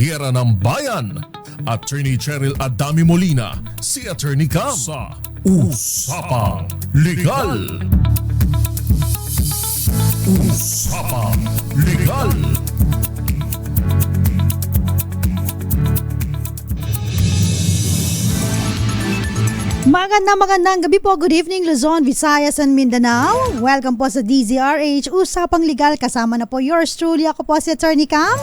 hiyera ng bayan. Attorney Cheryl Adami Molina, si Attorney Cam sa Usapang Legal. Usapang Legal. Magandang gabi po. Good evening Luzon, Visayas and Mindanao. Welcome po sa DZRH Usapang Legal. Kasama na po yours truly. Ako po si Attorney Cam.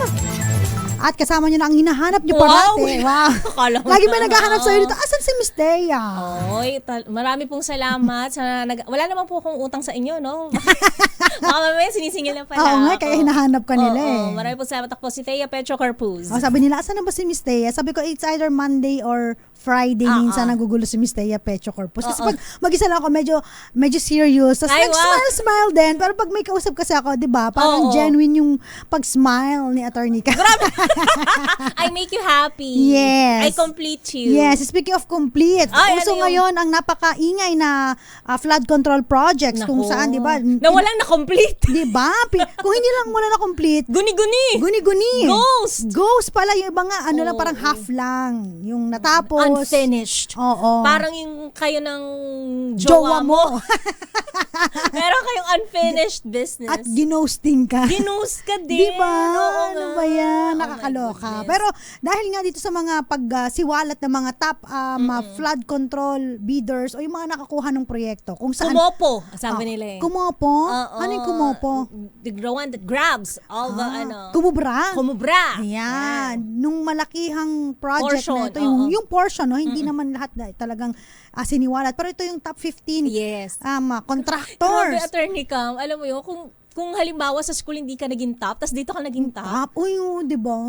At kasama nyo na ang hinahanap nyo parati. Wow. Lagi ba naghahanap sa'yo dito? Asan si Miss Thea? Oy, marami pong salamat. Wala naman po akong utang sa inyo, no? Mamaya sinisingil na pala. Oo nga, kaya hinahanap ka nila eh. Marami pong salamat. Ako po si Thea Petro Carpuz. Sabi nila, asan na ba si Miss Thea? Sabi ko, it's either Monday or Friday. Minsan nagugulo si Miss Thea Petro Corpus. Kasi pag mag-isa lang ako, medyo serious. Tapos smile din. Pero pag may kausap kasi ako, di ba? Parang genuine yung pag-smile ni Attorney Ka. I make you happy. Yes. I complete you. Yes. Speaking of complete, uso ngayon ang napakaingay na flood control projects. Kung saan, di ba? Na walang na-complete. Di ba? Kung hindi lang wala na complete. Guni-guni. Guni-guni. Ghost. Ghost pala. Yung iba nga, ano lang, parang half lang. Yung natapos. Unfinished. Oo. Parang yung kayo ng jowa mo. Meron kayong unfinished business. At ginosting ka. Ginost ka din. Diba? Oo, Ano ba yan? Oh, Nakakaloka. Pero dahil nga dito sa mga pagsiwalat ng mga top flood control bidders o yung mga nakakuha ng proyekto. Kung saan, kumopo, sabi nila eh. Kumopo? Ano yung kumopo? The one that grabs all the Kumubra? Kumubra. Ayan. Nung malakihang project Portion, na ito, yung portion, no? Hindi naman lahat na talagang siniwalat. Pero ito yung top 15 Yes. Grabe, contractors. Attorney Cam, alam mo yun, kung halimbawa sa school hindi ka naging top, tas dito ka naging top. Uy, di ba?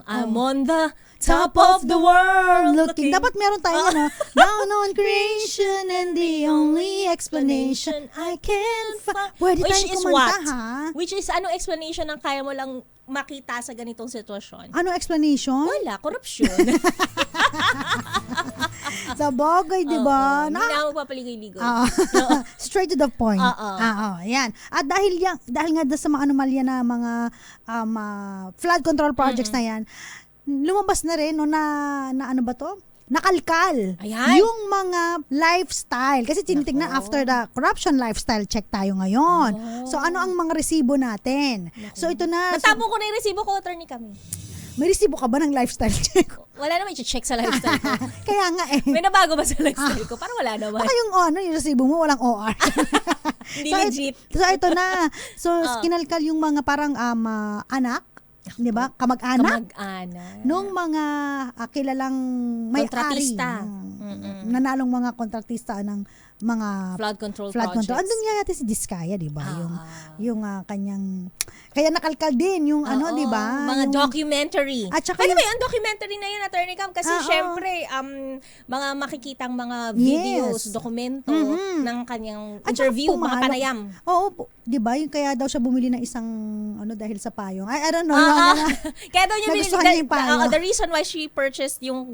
I'm on the top of the world looking. Dapat meron tayo down on creation and the only explanation I can find. Pwede tayong kumanta, ha? Which is, anong explanation ang kaya mo lang makita sa ganitong sitwasyon? Ano explanation? Wala, korupsyon. Sa bagay, di ba? Hindi na ako papaligoy-ligoy. Straight to the point. Yan. At dahil nga sa mga anomalya na mga flood control projects na yan, lumabas na rin na ano ba to? Nakalkal. Ayan. Yung mga lifestyle. Kasi tinitignan after the corruption lifestyle check tayo ngayon. So ano ang mga resibo natin? So ito na. Natapon ko na yung resibo ko, Attorney Cam. May resibo ka ba ng lifestyle check? Wala naman i-check sa lifestyle ko. Kaya nga eh. May nabago ba sa lifestyle ko? Parang wala naman. Baka yung resibo mo walang OR. Hindi legit. So ito na. So kinalkal yung mga parang anak, 'di ba? Kamag-anak. Nung mga kilalang may-ari. Nanalong mga kontratista ng mga flood control projects. Andun nga natin si Diskaya, 'di ba? Yung kanyang kaya nakalkal din yung di ba? Mga documentary. At saka ang documentary na yun, Attorney Cam, kasi syempre mga makikitang mga videos, dokumento ng kanyang interview, mga panayam. Oo, 'di ba? Yung kaya daw siya bumili ng isang dahil sa payong. I don't know. Kaya daw niya binili the reason why she purchased yung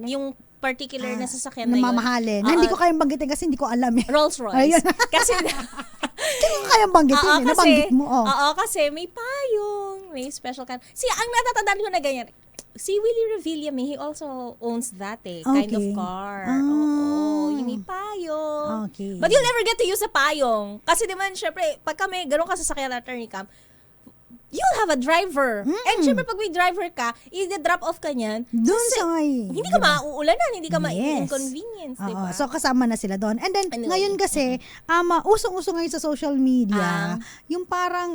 particular na sasakyan na yun. Mamahalin. Hindi ko kayang banggitin kasi hindi ko alam eh. Rolls Royce. Kasi hindi ko kayang banggitin nabanggit mo. Kasi may payong, may special kind. Ang natatandaan ko na ganyan, si Willie Revilla, he also owns that kind of car. Yung may payong. Okay. But you'll never get to use a payong. Kasi naman, syempre, pagka may ganun ka sasakyan na Attorney Cam, you'll have a driver. And syempre, pag may driver ka, i-drop off ka niyan. Doon sa hindi ka mauulanan, hindi ka ma-inconvenience, diba? So, kasama na sila doon. And then, ngayon kasi, usong-uso ngayon sa social media, yung parang,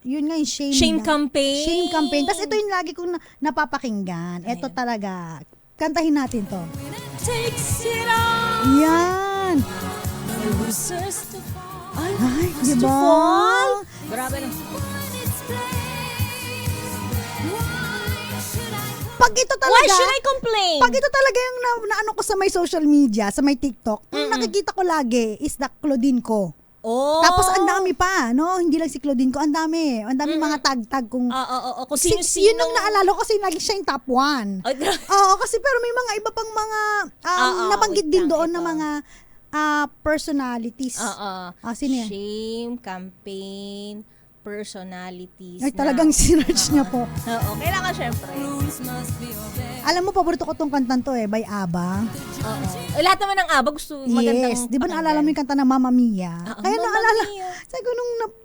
yun nga yung shame campaign. Shame campaign. Tapos ito yung lagi kong napapakinggan. Ito talaga. Kantahin natin to. Takes it all. Yan. Ay, diba? Grabe na. Pag ito talaga, why should I complain? Pag ito talaga yung naano ko sa may social media, sa may TikTok, nakikita ko lagi is the Claudine ko. Tapos ang dami pa, no? Hindi lang si Claudine ko, ang dami. Ang dami mga tag-tag kung kung sino-sino. Yun ang naalala ko kasi lagi siya yung top 1. Kasi pero may mga iba pang mga nabanggit din doon na mga personalities. Sino yan? Shame campaign personalities. Ay, talagang sinerch niya po. Oo, kailangan syempre. Alam mo, paborito ko tong kantan to by ABBA. Oo. Lahat naman ng ABBA gusto magandang Yes. Di ba pakinggan. naalala mo yung kanta ng Mamma Mia? Oo, Kaya Mamma naalala, Mia. sabi ko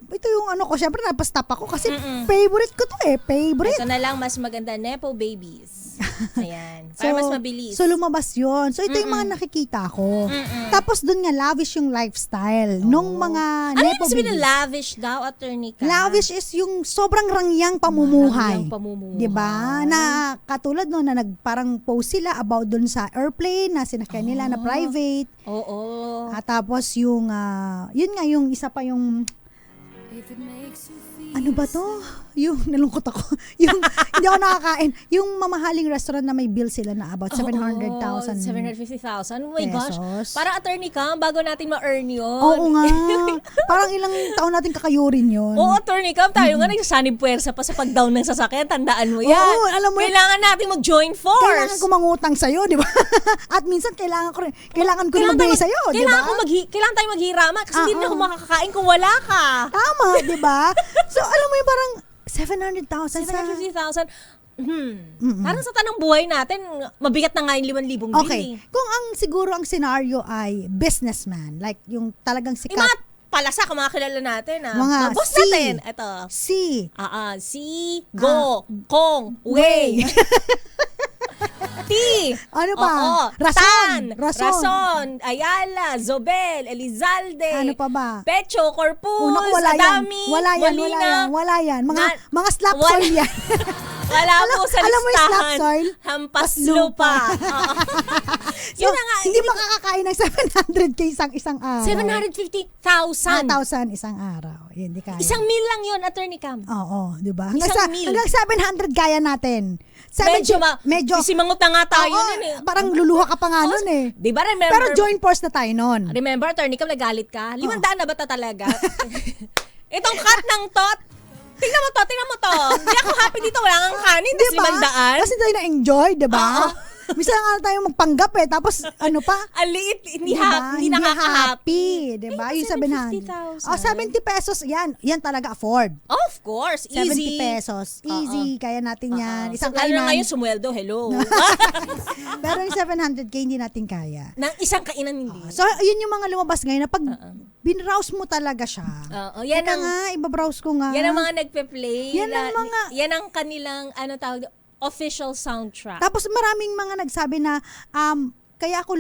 ito yung ano ko, syempre napastop ako kasi favorite ko to favorite. Ito na lang, mas maganda, Nepo Babies. Ayan. Para mas mabilis. So lumabas yun. So ito yung mga nakikita ko. Tapos dun nga, lavish yung lifestyle nung mga Ano Nepo yung sabihin na babies. lavish daw, attorney ka? Lavish is yung sobrang rangyang pamumuhay. Rangyang pamumuhay. 'Di ba? Na katulad no na nagparang post sila about dun sa airplane na sinakyan nila na private. Oo. At tapos yung yun nga yung isa pa yung ano ba to? Yung nalungkot ako. Yung hindi ako nakakain. Yung mamahaling restaurant na may bill sila na about 700,000. 750,000. Oh my gosh. pesos. Para attorney ka, bago natin ma-earn yun. Oo nga. Parang ilang taon natin kakayurin yun. Oo, attorney ka. Tayo nga nagsasanib puwersa pa sa pag-down ng sasakyan. Tandaan mo yan. Oo, alam mo, Kailangan natin mag-join force. kailangan ko mangutang sa'yo, di ba? At minsan kailangan ko rin magbigay sa'yo, di ba? Kailangan tayo maghirama kasi hindi na ako makakakain kung wala ka. Tama, di ba? So, alam mo yung parang 700,000 sa... 750,000. Parang sa tanang buhay natin, mabigat na nga yung 5,000 din. Okay. Kung siguro ang scenario ay businessman, like yung talagang Yung sikat. mga palasak, mga kilala natin. Mga boss C. natin. Ito. Si, Go, Kong, Wei. T. Ano pa? Oo. Rason. Rason. Ayala, Zobel, Elizalde. Ano pa ba? Pecho, Corpus, Una ko wala yan. Adami, Wala Molina. yan. Mga Na- slap wala. soil yan. Wala po sa alam mo yung listahan. slap soil? Hampas lupa. Oo. So, Yun na nga. hindi makakakain ng 700k isang araw. 750,000. 1,000 isang araw. Yun, di kaya. Isang meal lang yun, Attorney Cam. Oo, di ba? Isang meal. Hanggang 700 kaya natin. Medyo simangot na nga tayo Oo, nun eh. parang luluha ka pa nga nun eh. Di ba, remember? Pero joint force na tayo nun. Remember, Attorney Cam, nagalit ka? 500 na ba ta talaga? Itong cut ng tot, tingnan mo to. Hindi ako happy dito, wala kang kanin, Di tas 500. Kasi tayo na-enjoy, di ba? Oo. Misa nga tayo magpanggap tapos ano pa? Ang liit, hindi Diba? hindi nakaka-happy. Diba? Ay, Yung 700. 750,000. 70 pesos, yan talaga afford. Of course, 70 easy. pesos. Easy, kaya natin yan. Isang Lalo na kainan. ngayon, sumweldo, hello. Pero yung 700k hindi natin kaya. Nang isang kainan hindi. So, yun yung mga lumabas ngayon na pag binrowse mo talaga siya. Oo, yan Teka ang- nga, ibabrowse ko nga. Yan ang mga nagpe-play. Yan ang mga- Yan ang kanilang, official soundtrack. Tapos maraming mga nagsabi na kaya ako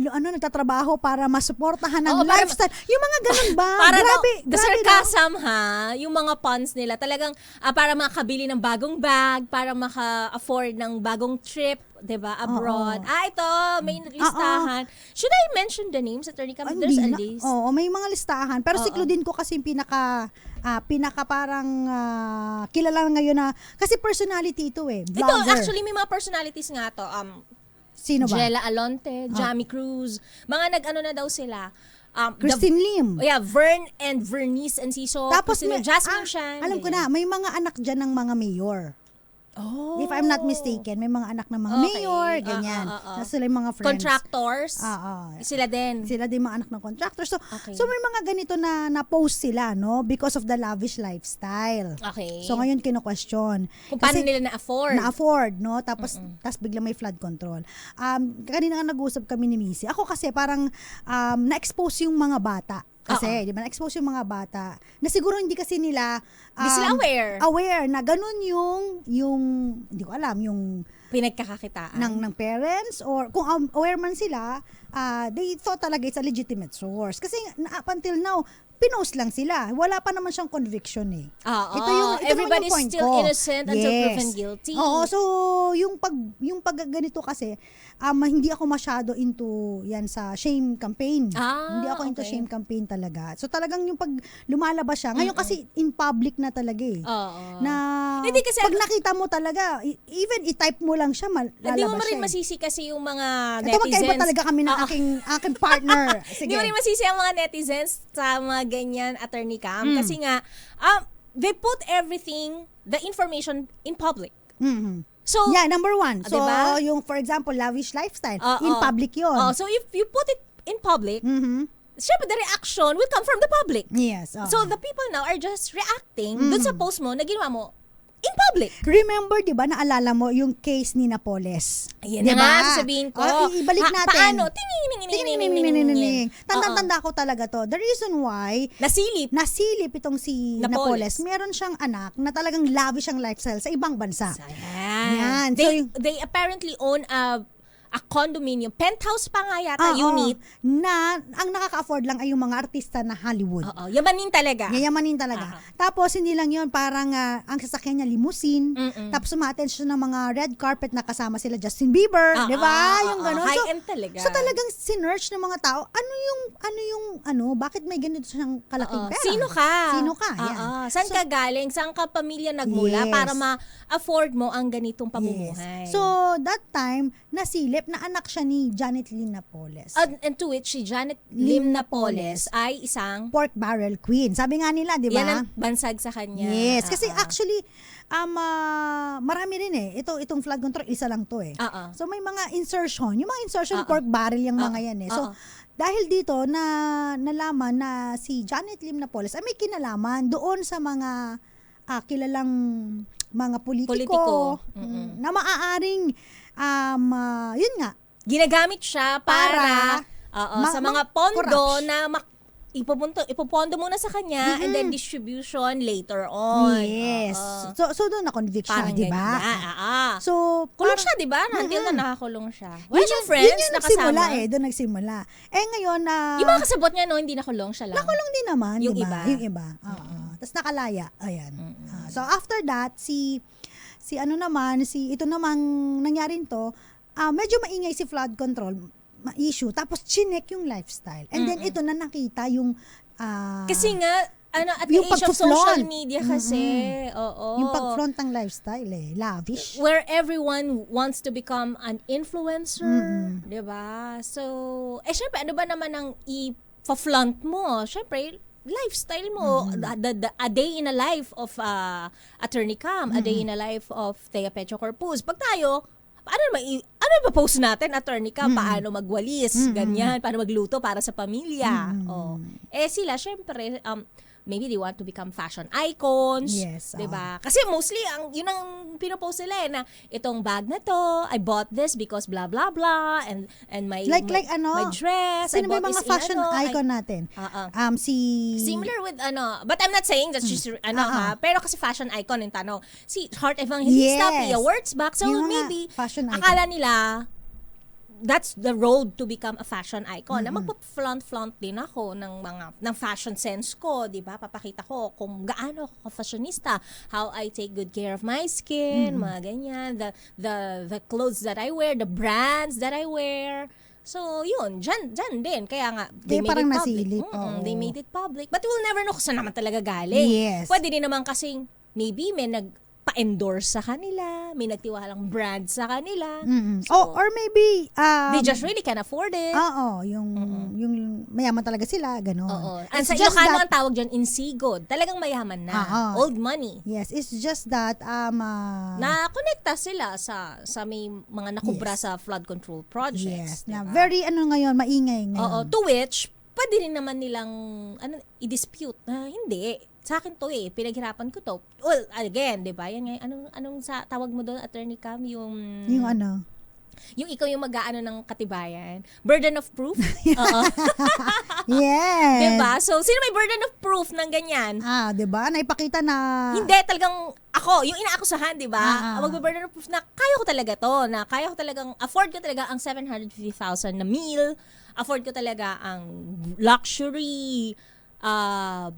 nagtatrabaho para masuportahan ng Oo, para- lifestyle. Yung mga ganun ba? Para grabe, the grabe sarcasm yung mga puns nila talagang para makabili ng bagong bag, para maka-afford ng bagong trip, 'di ba, abroad. Ito, may listahan. Should I mention the names, Attorney Cam? There's a list. Oo, may mga listahan. Pero si Claudine ko kasi yung pinaka parang kilala ngayon na kasi personality ito Ito, vlogger. actually, may mga personalities nga to. Sino ba? Jella Alonte, Jamie Cruz. Mga nag-ano na daw sila. Christine Lim. Vern and Vernice Enciso. Tapos may, Jasmine Shan. alam ko na, may mga anak dyan ng mga mayor. Oh. If I'm not mistaken, may mga anak ng mga Okay. mayor, ganyan. Na sila yung mga friends. Contractors. Sila din. Sila din mga anak ng contractors. So, Okay. so may mga ganito na post sila, no? Because of the lavish lifestyle. Okay. So ngayon kino-question. Kung paano nila na-afford. Na-afford, no? Tapos biglang may flood control. Kanina nga nag-usap kami ni Missy. Ako kasi parang na-expose yung mga bata. Kasi, di ba, na-expose yung mga bata na siguro hindi kasi nila Hindi sila aware na ganun yung hindi ko alam, yung pinagkakakitaan. ng parents or kung aware man sila, they thought talaga it's a legitimate source. Kasi up until now, pinost lang sila. Wala pa naman siyang conviction eh. Ito naman everybody's yung point still ko. innocent until proven guilty. Oo, so yung pag ganito kasi, hindi ako masyado into yan sa shame campaign. Hindi ako into shame campaign talaga. So talagang yung pag lumalabas siya, ngayon kasi in public na talaga eh. Oo. Na Hindi kasi pag nakita mo talaga, even i-type mo lang siya, lalabas Hindi mo rin siya. masisi kasi yung mga Ito netizens. magkaiba talaga kami ng aking partner. Sige. Hindi mo rin masisi ang mga netizens sa mga ganyan, Attorney Cam. Kasi nga, they put everything, the information in public. Mhm. So, Yeah, number one. So, diba? yung for example, lavish lifestyle, in public yun. So if you put it in public, Mhm. syempre the reaction will come from the public. Yes. oo. So the people now are just reacting dun sa post mo na ginawa mo in public. Remember, di ba, naalala mo yung case ni Napoles? Ayan Di na ba? nga, sasabihin ko. Ibalik natin. Paano? Ting-ning-ning-ning-ning-ning. Tanda-tanda ko talaga to. The reason why nasilip itong si Napoles, meron siyang anak na talagang lavish ang lifestyle sa ibang bansa. Yan. They apparently own a condominium, penthouse pa nga yata, unit. Na ang nakaka-afford lang ay yung mga artista na Hollywood. Oo, yamanin talaga. Yayamanin talaga. Tapos hindi lang yun, parang ang sasakyan niya limousine. Tapos umattend siya ng mga red carpet na kasama sila Justin Bieber, 'di ba? Yung gano'n. High-end talaga. So talagang sinearch ng mga tao, bakit may ganito siyang kalaking pera? Sino ka? Yan. Saan ka galing? Saan ka pamilya nagmula para ma-afford mo ang ganitong pamumuhay? So that time, nasilip na anak siya ni Janet Lim Napoles. And to which si Janet Lim Napoles ay isang pork barrel queen. Sabi nga nila, di ba? Yan ang bansag sa kanya. Yes, kasi actually marami rin itong flood control, isa lang to eh. So may mga insertion, yung mga insertion pork barrel yung mga yan eh. So dahil dito na nalaman na si Janet Lim Napoles ay may kinalaman doon sa mga kilalang mga politiko. Na maaaring yun nga, ginagamit siya para sa mga pondo na ipopondo muna sa kanya and then distribution later on. Yes. So doon na convict siya, di ba? So kulong siya, di ba? Until na nakakulong siya. Wala siyang friends yun yung nakasama. Doon nagsimula. Ngayon yung mga kasabot niya, no, hindi nakulong siya lang. Nakulong din naman, yung diba? iba. Yung iba. Tapos nakalaya. Ayan. So after that, ito namang nangyari to, medyo maingay si flood control issue, tapos chinek yung lifestyle. And then ito na nakita yung kasi nga at the yung age of pagpa-flaunt. social media kasi, yung pag-flaunt ng lifestyle lavish. Where everyone wants to become an influencer, 'di ba? So, syempre ano ba naman ang i-flaunt mo? Syempre lifestyle mo, a day in a life of Attorney Cam, a day in a life of Thea Pecho Corpus. Pag tayo, ano ba post natin, Attorney Cam, paano magwalis, ganyan, paano magluto para sa pamilya. Sila, syempre, maybe they want to become fashion icons, yes, 'di ba? Kasi mostly yun ang pinopost nila na itong bag na to, I bought this because blah blah blah and my my dress, sino ba I bought mga this fashion icon natin? Similar with but I'm not saying that she's pero kasi fashion icon yung tanong. Si Heart Evangelista, Pia Wurtzbach, so maybe akala nila that's the road to become a fashion icon. Na magpa-flaunt din ako ng fashion sense ko, 'di ba? Papakita ko kung gaano ako fashionista, how I take good care of my skin, mga ganyan, the clothes that I wear, the brands that I wear. So, yun, dyan din. Kaya nga, they made it public. They made it public. But we'll never know kung saan naman talaga galing. Yes. Pwede din naman kasing, maybe may pa-endorse sa kanila, may nagtiwalang brand sa kanila. So, or maybe they just really can afford it. Yung mayaman talaga sila, gano'n. At sa Ilocano ang tawag dyan, insigod. Talagang mayaman na. Old money. Yes, it's just that na-connecta sila sa may mga nakubra sa flood control projects. Yes, na very ngayon, maingay ngayon. To which, pwede rin naman nilang i-dispute na hindi. Sa akin to pinaghirapan ko to. Well, again, 'di ba? Yan nga anong sa tawag mo doon, Attorney Cam, yung yung ikaw yung mag-aano ng katibayan. Burden of proof? Yes. 'Di ba? So, sino may burden of proof ng ganyan? 'Di ba? Naipakita na hindi talagang ako, yung inaakusahan, 'di ba? Magbe-burden of proof na kaya ko talaga to, na kaya ko talagang afford ko talaga ang 750,000 na meal, afford ko talaga ang luxury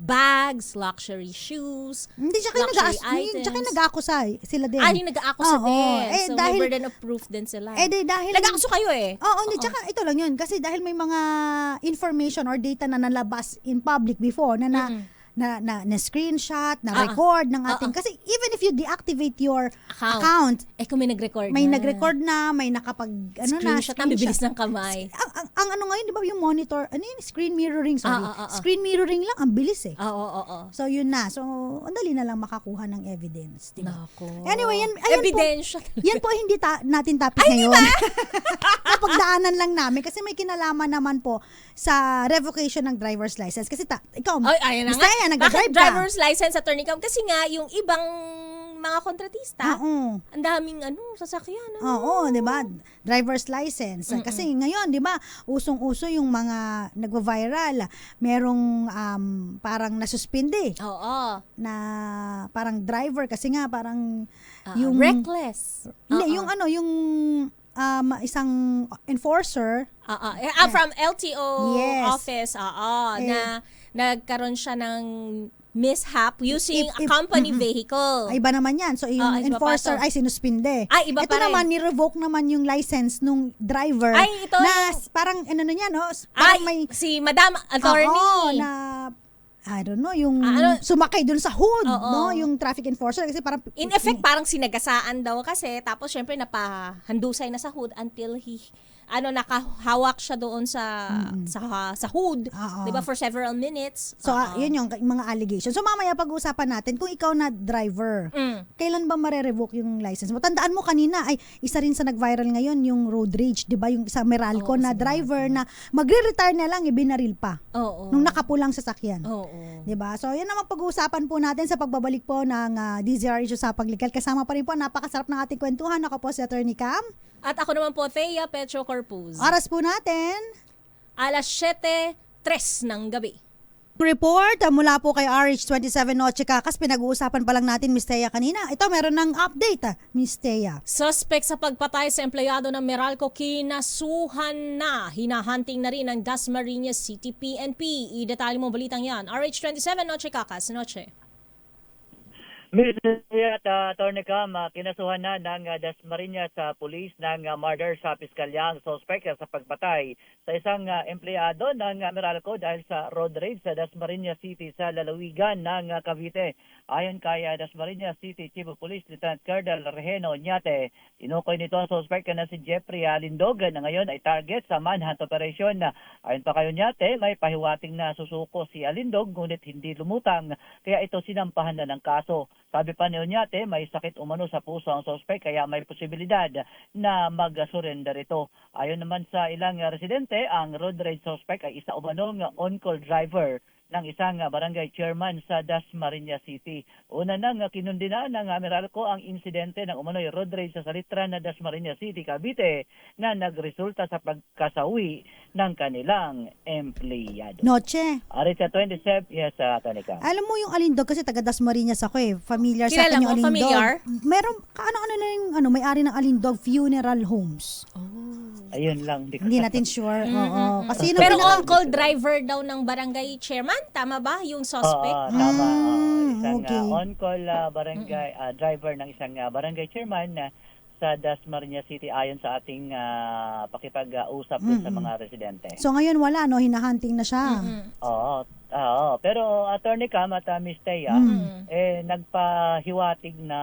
bags, luxury shoes, hindi, luxury items. nag-aakusa sila din. Yung nag-aakusa din. So, may burden of proof din sila. Dahil nag-aakuso kayo hindi, tsaka ito lang yun. Kasi dahil may mga information or data na nalabas in public before na screenshot, na record ng ating, kasi even if you deactivate your account, kung may nag-record na, may nakapag screenshot na, bibilis ng kamay. Ang ngayon, di ba, yung monitor, screen mirroring, screen mirroring lang, ang bilis So yun na. So, ang dali na lang makakuha ng evidence. Diba? Nako. Anyway, yan ebidensya. Yan po hindi natin topic ngayon. napagdaanan lang namin kasi may kinalaman naman po sa revocation ng driver's license. Kasi ikaw, Ay, ayan na Miss nga. Taya, Bakit nag-drive ka. driver's license, Attorney Cam? Kasi nga, yung ibang mga kontratista, Oo. ang daming sasakyan. Oo, 'di ba? Driver's license. Kasi ngayon, 'di ba, usong-uso yung mga nagva-viral. Merong parang nasuspinde Oo. na parang driver kasi nga parang yung Reckless. Hindi, yung isang enforcer. From LTO Yes. office, na nagkaroon siya ng mishap using a If- company vehicle. Ay, iba naman yan. So, yung iba pa enforcer to. ay sinuspinde. Ay, iba Ito pa rin. naman, ni-revoke naman yung license nung driver. Ay, ito na parang, niya, no? Parang may, si Madam Attorney. Oo, na, I don't know, yung sumakay dun sa hood, Oo. no? Yung traffic enforcer. Kasi parang, In effect, parang sinagasaan daw kasi. Tapos, syempre, napahandusay na sa hood until nakahawak siya doon sa hood. Oo. 'Di ba, for several minutes. so, yun yung mga allegations. So, mamaya pag-uusapan natin, kung ikaw na driver, kailan ba mare-revoke yung license mo? Tandaan mo kanina, ay, isa rin sa nag-viral ngayon, yung road rage, di ba? Yung isa Meralco na driver na magre-retire na lang, binaril pa. Oo. Nung nakapulang sasakyan. Oo. 'Di ba? So, yan naman pag-uusapan po natin sa pagbabalik po ng DZRH Usapang Legal. Kasama pa rin po, napakasarap ng ating kwentuhan. Ako po si Attorney Cam. At ako naman po, Thea Petro Corpuz. Oras po natin. Alas 7:03 ng gabi. Report mula po kay RH27 Noche Kakas. Pinag-uusapan pa lang natin, Miss Thea, kanina. Ito, meron ng update, Miss Thea. Suspect sa pagpatay sa empleyado ng Meralco kinasuhan na. Hinahunting na rin ng Dasmariñas City PNP. I-detalye mo balitang yan. RH27 Noche Kakas. Noche. Mr. at Attorney Cam, kinasuhan na ng Dasmariñas sa pulis ng murder sa piskalya ang suspect sa pagpatay sa isang empleyado ng Meralco dahil sa road rage sa Dasmariñas City sa lalawigan ng Cavite. Ayon kay Dasmariñas City Chief of Police Lieutenant Colonel Regeno Oñate, tinukoy nito ang suspect na si Jeffrey Alindog na ngayon ay target sa manhunt operation. Ayon pa kay Oñate, may pahiwating na susuko si Alindog ngunit hindi lumutang kaya ito sinampahan na ng kaso. Sabi pa ni Oñate, may sakit umano sa puso ang suspect kaya may posibilidad na mag-surrender ito. Ayon naman sa ilang residente, ang road rage suspect ay isa umanong on-call driver ng isang barangay chairman sa Dasmariñas City. Una nang kinundina ng Meralco ang insidente ng umano'y road rage sa salitran na Dasmariñas City, Cavite na nagresulta sa pagkasawi ng kanilang empleyado. Noche. Arit sa 27, yes, Atty. Cam. Alam mo yung Alindog kasi taga Dasmariñas ako eh. Familiar sa Kilala akin yung mo? Alindog. Familiar? Meron, ano na yung may-ari ng Alindog Funeral Homes. Ayun lang. Hindi natin sure. Oo. Kasi yun ang Pero pinaka- on-call driver daw ng barangay chairman. Tama ba yung suspect? Oo, tama. Isang okay. on-call barangay driver ng isang barangay chairman sa Dasmariñas City ayon sa ating pakipag-usap dun sa mga residente. So ngayon wala, no? Hinahunting na siya. Oo. Pero Attorney Cam at Miss Thea, nagpahiwatig na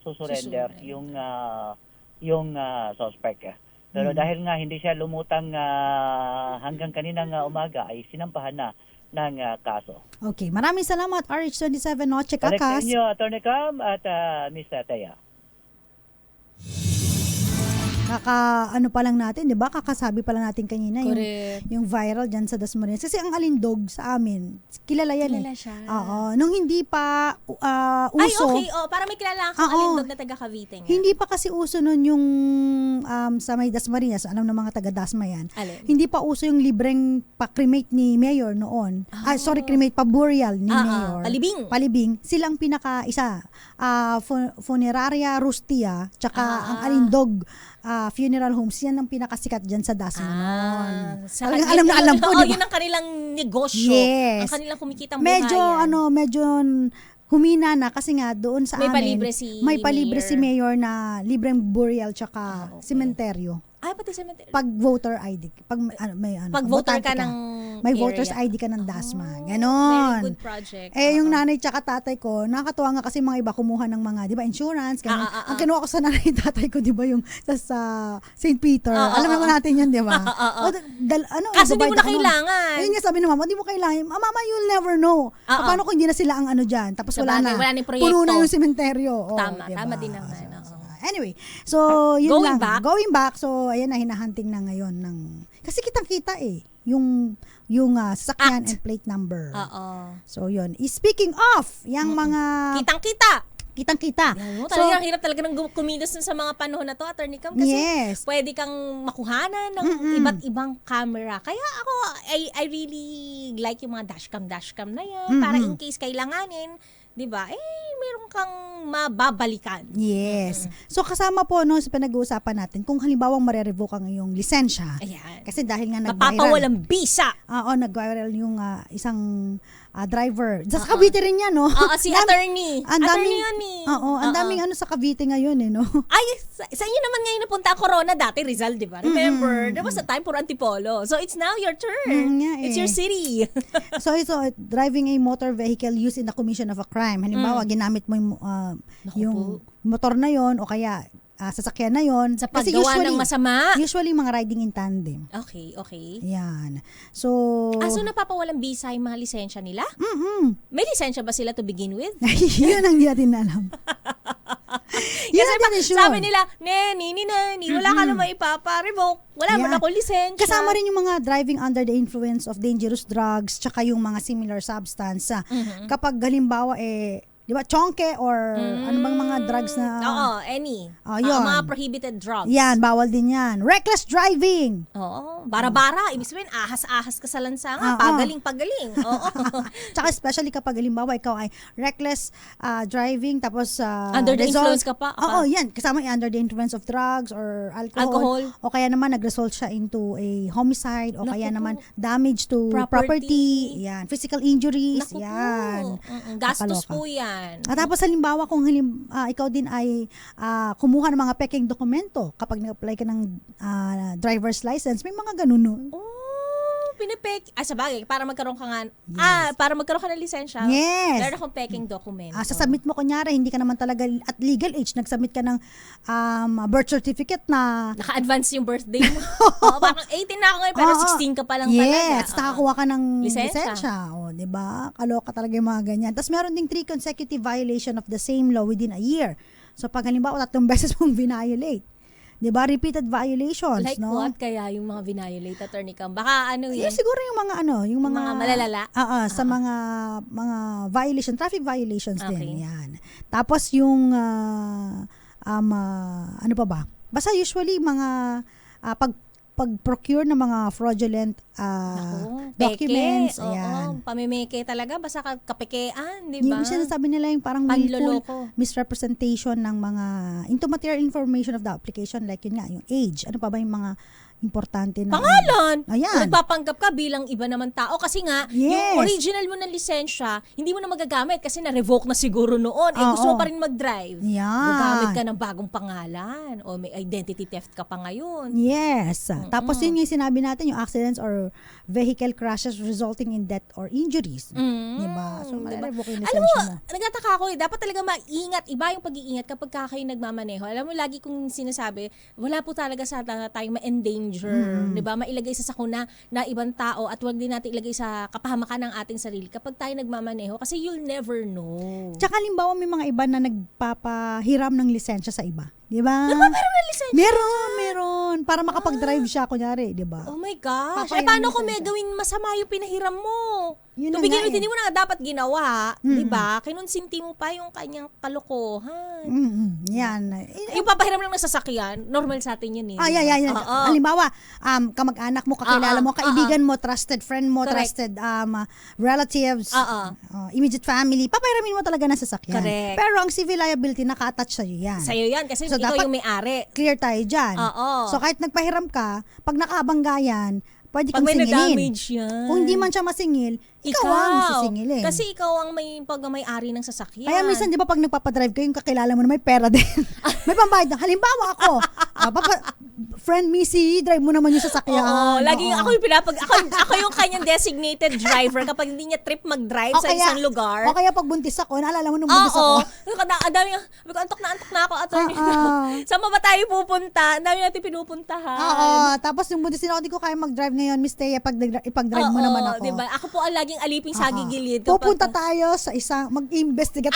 susurrender yung suspect. Pero dahil nga hindi siya lumutang hanggang kaninang umaga ay sinampahan na ng kaso. Okay. Maraming salamat, RH27 Noche Balik sa Kakas. inyo, Attorney Cam at Miss Thea. Ano pa lang natin, 'di ba? Kakasabi pa lang natin kanina Correct. yung viral diyan sa Dasmariñas. Kasi ang Alindog sa amin, kilala yan Kilala eh. siya. Oo, nung hindi pa uso. Ay, okay. Para may kilala kang Oo. Alindog na taga Cavite nga. Hindi pa kasi uso nun yung sa may Dasmariñas, alam ng mga taga Dasma yan. Alin? Hindi pa uso yung libreng pa-cremate ni Mayor noon. Cremate, pa-burial ni Mayor. Palibing. Silang pinaka-isa. Funeraria Rustia, tsaka ang Alindog Funeral Homes, yan ang pinakasikat dyan sa Dasma noon. Talagang alam ko, di ba? Yun ang kanilang negosyo. Yes. Ang kanilang kumikitang buhayan. Medyo humina na kasi nga doon sa May amin, palibre si Mayor na libreng burial tsaka sementeryo. Ay, pati cemetery. Pag voter ID, pag voter botante ka ng may area. voters ID ka ng Dasma. Ganon. Very good project. Yung nanay tsaka tatay ko, nakakatuwa nga kasi mga iba kumuha ng mga, di ba, insurance, ganun. Ang kinuha ko sa nanay tatay ko, di ba, yung sa St. Peter. Alam naman natin yun, di ba? Kasi di mo na kailangan. Yun nga sabi ng mama, di mo kailangan. Mama, you'll never know. Paano kung hindi na sila ang dyan? Tapos wala na. Wala na yung proyekto. Puno na yung sementeryo. Tama din naman. Anyway, so yun Going lang. back? Going back. So ayan na, hinahunting na ngayon ng... Kasi kitang-kita yung sasakyan Act. and plate number. Oo. So yun. Speaking of, yung mga Kitang-kita. kitang-kita. Ano, So, talagang hirap talaga ng kumilos sa mga panahon na to, Attorney Cam, kasi yes. pwede kang makuhanan ng iba't ibang camera. Kaya ako, I really like yung mga dashcam na yan, para in case kailanganin, di ba, meron kang mababalikan. Yes. So kasama po no sa pinag-uusapan natin kung halimbawa marerevoke ang iyong lisensya. Ayan. Kasi dahil nga nag-viral. Mapapawalang bisa. Oo, nag-viral yung isang driver. Sa Cavite rin yan, no? Oo, si attorney. Ang Attorney daming, yun eh. Oo, ang daming ano sa Cavite ngayon, no? Ay, sa inyo naman ngayon napunta ang corona dati, Rizal, di ba? Remember, there was a time for Antipolo. So, it's now your turn. nga It's your city. So, driving a motor vehicle used in the commission of a crime. Halimbawa, ginamit mo yung motor na yon o kaya sasakyan na yon. Sa paggawa ng masama. Usually, mga riding in tandem. Okay. Yan. So, So napapawalang bisa yung mga lisensya nila? May lisensya ba sila to begin with? yun ang hindi natin alam. Yun Kasi natin sure. sabi nila, neni, wala ka naman ipapa-revoke. Wala mo Yeah. na akong lisensya. Kasama rin yung mga driving under the influence of dangerous drugs tsaka yung mga similar substance. Kapag halimbawa di ba, chonke or ano bang mga drugs na... Oo, any. yun. Mga prohibited drugs. Yan, bawal din yan. Reckless driving. Oo, bara-bara. Ibig sabihin, ahas-ahas ka sa lansangan. Oo. Pagaling. Oo. Tsaka especially kapag halimbawa ikaw ay reckless driving tapos Under the result- influence ka pa? Oo, yan. Kasama yung under the influence of drugs or alcohol. O kaya naman nag-result siya into a homicide o kaya naman damage to property. Yan. Physical injuries. Naku yan. po. Gastos Nakakaloka. po yan. At tapos halimbawa kung ikaw din ay kumuha ng mga peking dokumento kapag nag-apply ka ng driver's license, may mga ganun no? Pinipek. Sa bagay, para magkaroon ka nga, para magkaroon ka ng lisensya. Yes. Meron akong peking dokumento. Sasubmit mo kunyari, hindi ka naman talaga at legal age, nagsubmit ka ng birth certificate na Naka-advance yung birthday mo. Parang 18 na ako ngayon, pero 16 ka pa lang talaga. yes, nakakuha ka ng Lisensya. lisensya. O, di ba? Kaloka talaga yung mga ganyan. Tapos meron ding 3 consecutive violation of the same law within a year. So pag halimbawa 3 beses mong violate, di ba? Repeated violations, Like no? what kaya yung mga violate, Attorney Cam? Baka Siguro yung mga yung mga malalala? sa mga traffic violations Okay. din, yan. Tapos yung ano pa ba? Basta usually mga pag-procure ng mga fraudulent documents, Peke. ayan. Oo, pamimeke talaga. Basta kapekean, di ba? Yung sinasabi nila yung parang willful Panloloko. misrepresentation ng mga into material information of the application, like yun nga, yung age. Ano pa ba yung mga importante na Pangalan! Ayan. Nagpapanggap ka bilang iba naman tao. Kasi nga, Yes. yung original mo ng lisensya, hindi mo na magagamit kasi na-revoke na siguro noon. Gusto mo pa rin mag-drive. Yan. Gagamit ka ng bagong pangalan. O may identity theft ka pa ngayon. Yes. Tapos yun yung sinabi natin, yung accidents or vehicle crashes resulting in death or injuries. Diba? So, mare-revoke yung Alam mo, lisensya mo. nagtataka ako dapat talaga maingat. Iba yung pag-iingat kapag kayo nagmamaneho. Alam mo, lagi kong sinasabi, wala po talaga sa tayong ma-endanger. Diba? Mailagay sa sakuna na ibang tao at wag din natin ilagay sa kapahamakan ng ating sarili kapag tayo nagmamaneho kasi you'll never know. Tsaka halimbawa may mga iba na nagpapahiram ng lisensya sa iba. Diba? Nagpapahiram ng lisensya? Meron. Para makapag-drive siya, kunyari. Diba? Oh my gosh. Papahiram Paano ng kung may lisensya. gawin masama yung pinahiram mo? Yun To na begin nga with, hindi mo na nga dapat ginawa. Diba? Kinonsinti mo pa yung kanyang kalokohan. Yan. Yung papahiram lang ng sasakyan, normal sa atin yun eh. Yan. Oo. Halimbawa, kamag-anak mo, kakilala mo, kaibigan mo, trusted friend mo, Correct. trusted relatives, Oo. immediate family, papahiramin mo talaga ng sasakyan. Correct. Pero ang civil liability, naka-attach sa'yo yan. Sa'yo yan kasi So, ikaw dapat yung may-ari. Clear tayo dyan. Oo. So kahit nagpahiram ka, pag nakabangga yan, pwede Pag kang may singilin. na-damage yan. Kung hindi man siya masingil, ikaw ang sisingilin. Kasi ikaw ang may-ari ng sasakyan. Kaya minsan, di ba, pag nagpapadrive ka, yung kakilala mo na may pera din. May pambayad na. Halimbawa ako, Friend Missy, drive mo naman yung sasakyan. Oo, lagi Oo. ako yung ako yung kanyang designated driver kapag hindi niya trip mag-drive sa isang lugar. O kaya pag buntis ako, naalala mo nung buntis Oo. ako? Ang dami, antok na ako, attorney. Oo. Saan ba tayo pupunta? Ang dami natin pinupuntahan. Oo, tapos yung buntis din ako, di ko kaya mag-drive ngayon, Miss Thea, ipag-drive mo naman ako. Diba? Ako po ang laging aliping sa gigilid. Pupunta tayo sa isang, mag-investigate.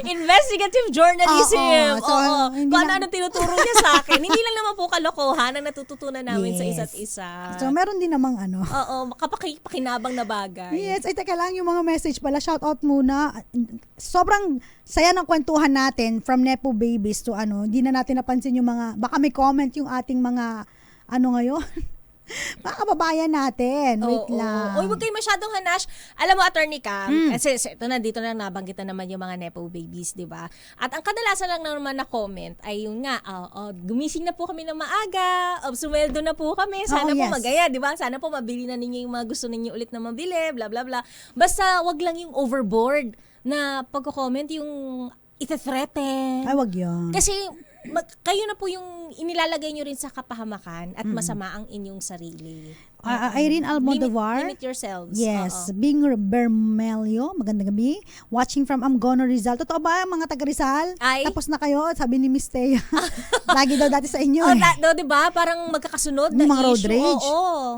Investigative journalism. Oo. So, Oo. hindi Kung lang- ano tinuturo niya sa akin. Hindi lang naman po kalokohan ang natututunan namin sa Yes. isa't isa. So, meron din namang ano. Oo, pakinabang na bagay. Yes, ay teka lang, yung mga message pala, shout out muna. Sobrang saya ng kwentuhan natin from Nepo Babies to ano, hindi na natin napansin yung mga, baka may comment yung ating mga, ano ngayon, mga kababayan natin. Wait lang. Uy, huwag kayo masyadong hanash. Alam mo, attorney Cam, kasi dito na nabanggit na naman yung mga Nepo Babies, di ba? At ang kadalasan lang naman na comment ay yung nga, gumising na po kami ng maaga, sumweldo na po kami, sana po yes. magaya, di ba? Sana po mabili na ninyo yung mga gusto ninyo ulit na mabili, bla bla bla. Basta wag lang yung overboard na pagko-comment yung ite-threaten. Ay, wag yun. Kasi kayo na po yung inilalagay nyo rin sa kapahamakan at masama ang inyong sarili. Irene Almodovar. Limit yourselves. Yes. Oo. Bing Bermelio, magandang gabi. Watching from Amgono, Rizal. Totoo ba, mga taga Rizal? Ay. Tapos na kayo, sabi ni Miss Thea. Lagi daw dati sa inyo. Di ba? Parang magkakasunod na Yung mga road issue. rage. Oo.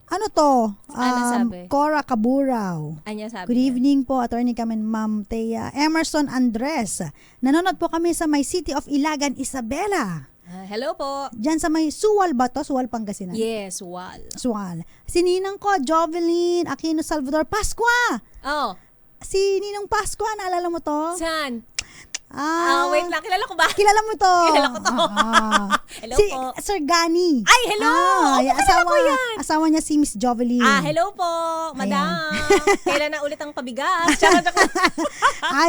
Ano to? Ano sabi? Cora Caburaw. Anya sabi Good niya. evening po, Attorney Cam and Ma'am Thea. Emerson Andres. Nanonood po kami sa may City of Ilagan, Isabela. Hello po. Diyan sa may Suwal ba to? Suwal, Pangasinan? Yes, wal. Suwal. Si Ninang ko, Jovelyn Aquino Salvador Pascua. Oh, Si Ninang Pascua, naalala mo to? saan? Ah, Wait lang. Kilala ko ba? Kilala mo to. Kilala ko to. Hello si po. Sir Gani. Ay, hello! Yung asawa niya si Miss Jovelyn. Hello po, madam. Kailan na ulit ang pabigas? Charot ako.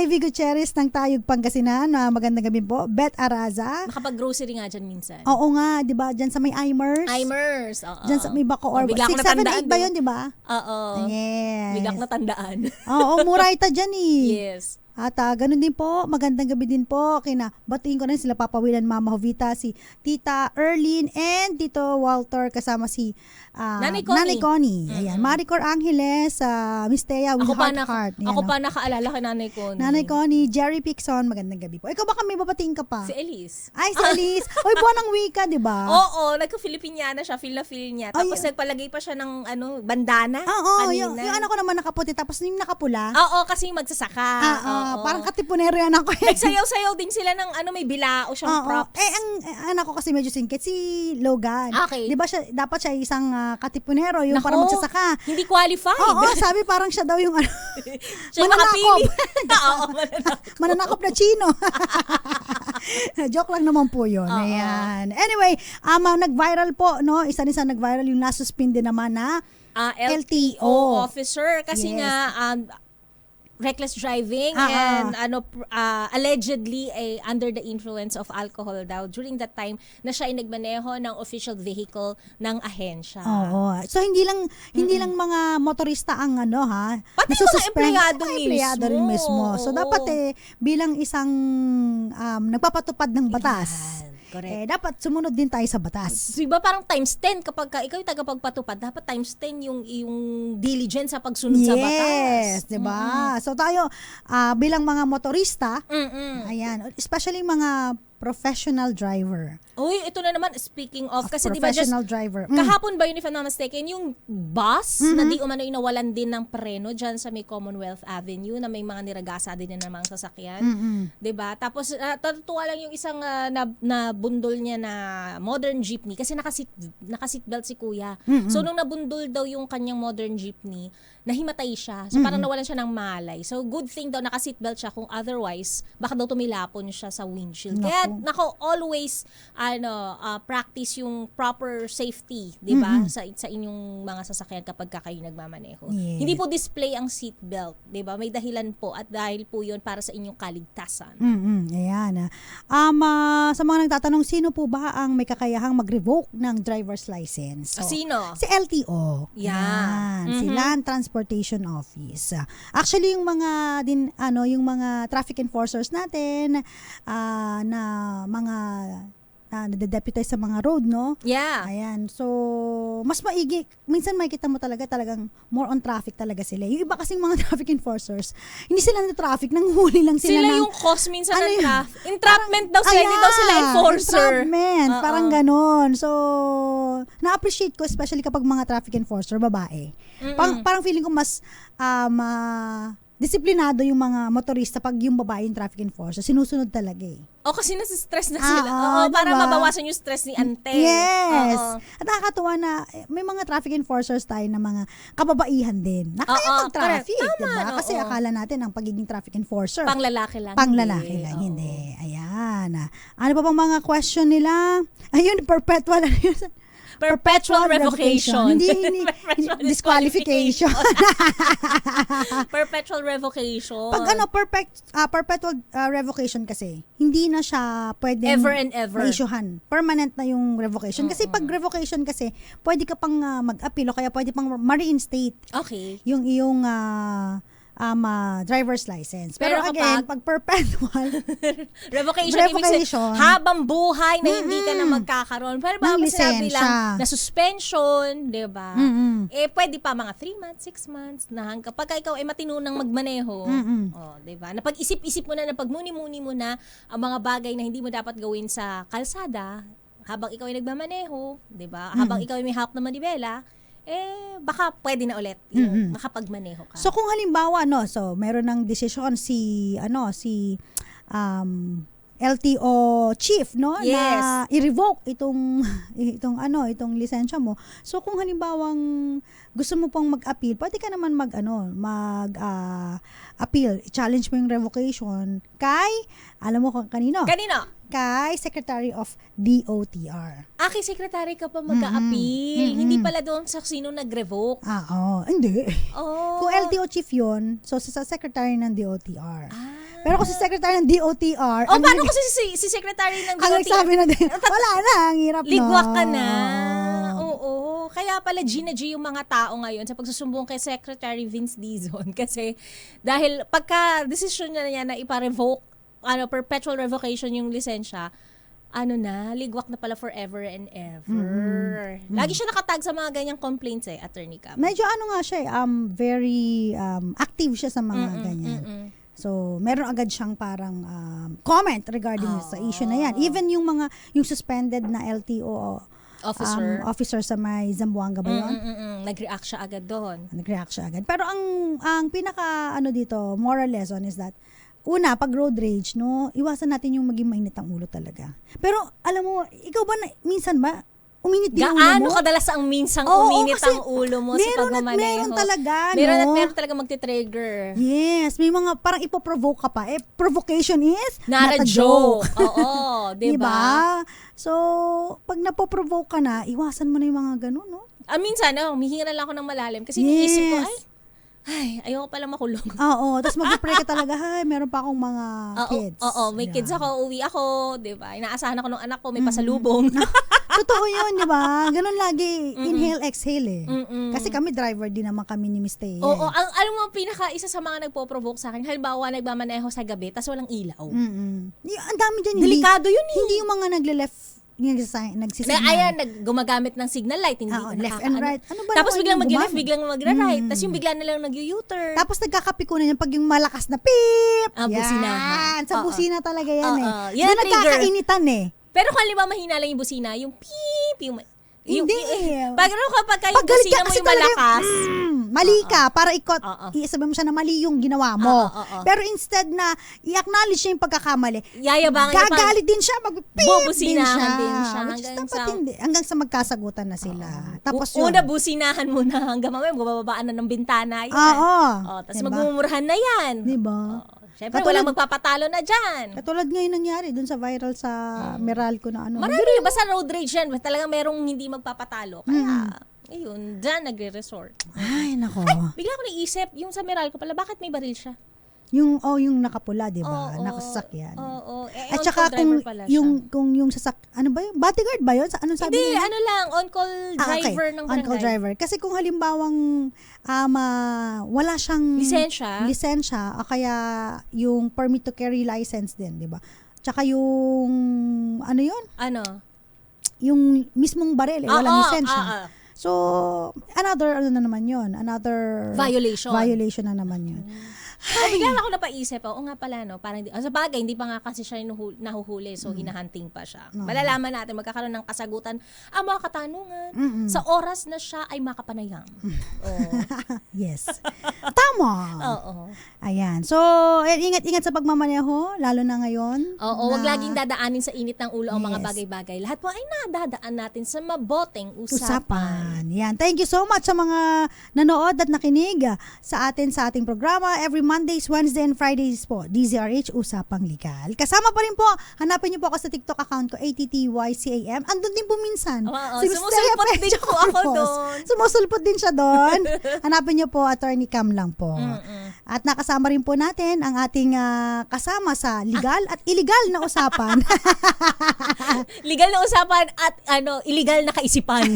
Ivy Gutierrez ng Tayog, Pangasinan. Magandang gabi po. Beth Araza. Nakapag-grocery nga dyan minsan. Oo nga, di ba? Diyan sa may Imers. Imers. Oo. Diyan sa may Bacoor. Bigla ko 6, 7, natandaan 8 ba doon. yun, di ba? Oo. Yes. Bigla ko natandaan. Oo, Murayta dyan eh. Yes. At ganun din po, magandang gabi din po. Batiin ko na sila Papa Will and Mama Jovita, si Tita Erlyn and Tito Walter kasama si Nanay Connie. Nanay Connie. Ayan, Maricor Angeles, Miss Thea with heart. Ako pa nakaalala kay Nanay Connie. Nanay Connie, Jerry Pixon, magandang gabi po. Ikaw baka may babatiin ka pa? Si Elise. Ay, si Elise. Oy, buwan ng wika, di ba? Oo, nagka-Filipiniana siya, feel na feel niya. Tapos nagpalagay pa siya ng bandana. Oo, kanina. yung ano ko naman nakaputi, tapos yung nakapula. Oo, kasi yung magsasaka. Oo. Parang katipunero yan ako. Nagsayaw-sayaw din sila ng may bilao siyang props. Ang anak ko kasi medyo singkit, si Logan. Okay. Di ba siya, dapat siya isang katipunero, yung Nako, para magsasaka. hindi qualified. Oo, sabi parang siya daw yung Siya yung makapili. Oo, mananakop na Chino. Joke lang naman po yun. Ayan. Anyway, nag-viral po, no? Isa-isa nag-viral yung nasuspinde naman na LTO officer. Kasi Yes. nga, reckless driving and allegedly under the influence of alcohol daw during that time na siya ay nagmaneho ng official vehicle ng ahensya. Oo. So hindi lang mga motorista ang Pati nasususpend. mga empleyado Empleyado rin mismo. So Oo. dapat bilang isang nagpapatupad ng batas. Correct. Dapat sumunod din tayo sa batas. Diba parang times 10 kapag ikaw yung tagapagpatupad, dapat times 10 yung diligence sa pagsunod sa batas. Yes, 'di ba? So tayo bilang mga motorista, ayan, especially mga professional driver. Uy, ito na naman, speaking of, kasi di ba just professional driver. kahapon ba yun, if I'm not mistaken, yung bus na di umano inawalan din ng preno dyan sa may Commonwealth Avenue na may mga niragasa din na namang sasakyan. Di ba? Tapos, tatutuwa lang yung isang nabundol niya na modern jeepney kasi nakaseatbelt si kuya. So, nung nabundol daw yung kanyang modern jeepney, nahimatay siya. So, parang nawalan siya ng malay. So, good thing daw nakaseatbelt siya kung otherwise, baka daw tumilapon siya sa windshield. Kaya always practice yung proper safety, 'di ba? Sa inyong mga sasakyan kapag kayo nagmamaneho. Yes. Hindi po display ang seat belt, 'di ba? May dahilan po at dahil po 'yon para sa inyong kaligtasan. Ayan. Sa mga nagtatanong, sino po ba ang may kakayahang mag-revoke ng driver's license? Sino? Si LTO. Yeah. Yan. Si Land Transportation Office. Actually, yung mga traffic enforcers natin na mga nade-deputize sa mga road, no? Yeah. Ayan. So, mas maigi. Minsan makikita mo talagang more on traffic talaga sila. Yung iba kasing mga traffic enforcers, hindi sila na traffic, nanghuli lang sila. Sila ng, yung cause minsan ng yun? traffic. Entrapment daw sila, hindi daw sila enforcer. Entrapment, Oo. parang ganon. So, na-appreciate ko, especially kapag mga traffic enforcer, babae. Parang feeling ko mas disiplinado yung mga motorista pag yung babae yung traffic enforcer. Sinusunod talaga eh. Kasi nasa-stress na sila. Para diba? mabawasan yung stress ni ante. Yes. Oo. At nakakatuwa na may mga traffic enforcers tayo na mga kababaihan din. Nakaya mag-traffic, correct. diba? Tama, Kasi akala natin ang pagiging traffic enforcer. Panglalaki lang. Panglalaki lang, hindi. Ayan. Ano pa bang mga question nila? Ayun, perpetual. Perpetual revocation. Hindi Perpetual disqualification. Perpetual revocation. Pag perpetual revocation kasi, hindi na siya pwedeng Ever and ever. ma-issuehan. Permanent na yung revocation. Kasi pag revocation kasi, pwede ka pang mag-appeal o kaya pwede pang ma-reinstate Okay. yung iyong driver's license. Pero again, pag perpetual, Revocation, ibig sabihin, habang buhay na hindi ka na magkakaroon. Pero ba Ng sinabi lisensya. lang na suspension, di ba? Pwede pa mga 3 months, 6 months, na kapag ikaw ay matinunang magmaneho, di ba? Napag-isip-isip mo na, napagmuni-muni mo na ang mga bagay na hindi mo dapat gawin sa kalsada, habang ikaw ay nagmamaneho, di ba? Habang ikaw ay may hawak na manibela, baka pwede na ulit yung makapagmaneho ka. So kung halimbawa meron ng desisyon si LTO chief, no, Yes. na i-revoke itong lisensya mo. So kung halimbawang gusto mo pang mag-appeal, pwede ka naman appeal, challenge mo yung revocation kay alam mo kung kanino? Kay Secretary of DOTR. Kay secretary ka pa mag-a-appeal. Hindi pala doon sa sino nag-revoke. Hindi. Oh. Kung LTO chief yun, so sa Secretary ng DOTR. Pero kung si Secretary ng DOTR, paano kasi si secretary ng ang DOTR? nagsabi na din, wala na, ang hirap no. Ligwak ka na. Oo. Kaya pala G na G yung mga tao ngayon sa pagsusumbong kay Secretary Vince Dizon. Kasi dahil pagka-desisyon niya na ipa-revoke, perpetual revocation yung lisensya, ligwak na pala forever and ever. Lagi siya nakatag sa mga ganyang complaints Attorney Cam. Medyo nga siya, very active siya sa mga ganyan. So, meron agad siyang parang comment regarding sa issue na yan. Even yung suspended na LTO officer sa may Zamboanga ba yun? Nag-react siya agad doon. Nag-react siya agad. Pero ang pinaka dito, moral lesson is that una, pag road rage, no, iwasan natin yung maging mainit ang ulo talaga. Pero alam mo, ikaw ba minsan ba uminit din ulo mo? Gaano kadalas ang minsang uminit ang ulo mo sa pagmamaneho? Meron talaga, Meron talaga magte-trigger. Yes, may mga parang ipoprovoke ka pa. Provocation is not a joke. Oo, diba? So, pag napoprovoke ka na, iwasan mo na yung mga ganun, no? Minsan, humihinga na lang ako ng malalim kasi iniisip ko, ayoko pala makulong. Oo, tapos mag-pray ka talaga, meron pa akong mga kids. May kids ako, uwi ako, di ba? Inaasahan ako ng anak ko, may pasalubong. Totoo yun, di ba? Ganun lagi, inhale, exhale Kasi kami driver din naman kami ni Miss Teo. Oo, alam mo, isa sa mga nagpo-provoke sa akin, halimbawa, nagmamaneho sa gabi, tas walang ilaw. Ang dami dyan. Delikado yun Hindi yung mga nagle-left, nagsisignal. Gumagamit ng signal light, hindi left and right. Ano ba tapos biglang naman mag-left, gumamit? biglang magra-right. Tapos yung bigla na lang nag-U-turn. Tapos nagkakapikunan yan pag yung malakas na beep. Businahan. Sa busina talaga yan Yan Yan nagkakainitan Pero kung halimbawa mahina lang yung busina, yung beep, hindi. Pag yung busina mo yung malakas, mali ka, para isabi mo siya na mali yung ginawa mo. Pero instead na i-acknowledge niya yung pagkakamali, gagalit din siya, bubusinahan din siya. Hanggang sa magkasagutan na sila. Tapos una businahan mo na hanggang mamaya, bababaan na ng bintana. Tapos magmumurahan na yan. Diba? Siyempre, walang magpapatalo na dyan. Katulad ngayon nangyari dun sa viral sa Meralco na ano. Marami yun. Basta road rage yan. Talagang merong hindi magpapatalo. Kaya, ayun, dyan nagre-resort. Ay, nako. Bigla ko naisip, yung sa Meralco pala, bakit may baril siya? Yung nakapula, 'di ba? Oo, Nakasakyan. Oo. At saka kung yung ano ba yun? Bodyguard ba yun? Anong sabi Hindi, niya? ano lang, on-call driver ng barangay. On-call driver. Kasi kung halimbawang wala siyang lisensya, o kaya yung permit to carry license din, 'di ba? Tsaka yung ano yun? Ano? Yung mismong baril, walang lisensya. Ah. So, another ano na naman yun? Another violation na naman yun. Bigla ako napaisip, nga pala, no? Parang, sa bagay, hindi pa nga kasi siya nahuhuli, so hinahunting pa siya. Malalaman natin, magkakaroon ng kasagutan ang mga katanungan sa oras na siya ay makapanayam. Yes. Tama. Oo. Ayan. So, ingat-ingat sa pagmamaneho, lalo na ngayon. Oo, wag laging dadaanin sa init ng ulo ang mga bagay-bagay. Lahat po ay nadadaan natin sa maboteng usapan. Yan. Thank you so much sa mga nanood at nakinig sa ating programa. Every Mondays, Wednesday, and Fridays po, DZRH Usapang Legal. Kasama pa rin po, hanapin niyo po ako sa TikTok account ko, ATTYCAM. Andun din po minsan. Sumusulpot din po ako doon. Sumusulpot din siya doon. Hanapin niyo po, Attorney Cam lang po. At nakasama rin po natin ang ating kasama sa legal at illegal na usapan. Legal na usapan at illegal na kaisipan.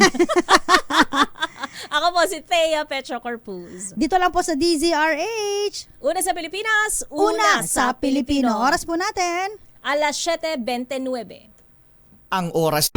Ako po si Thea Petro Corpus. Dito lang po sa DZRH. Una sa Pilipinas, Una sa Pilipino. Oras po natin. Alas 7:29. Ang oras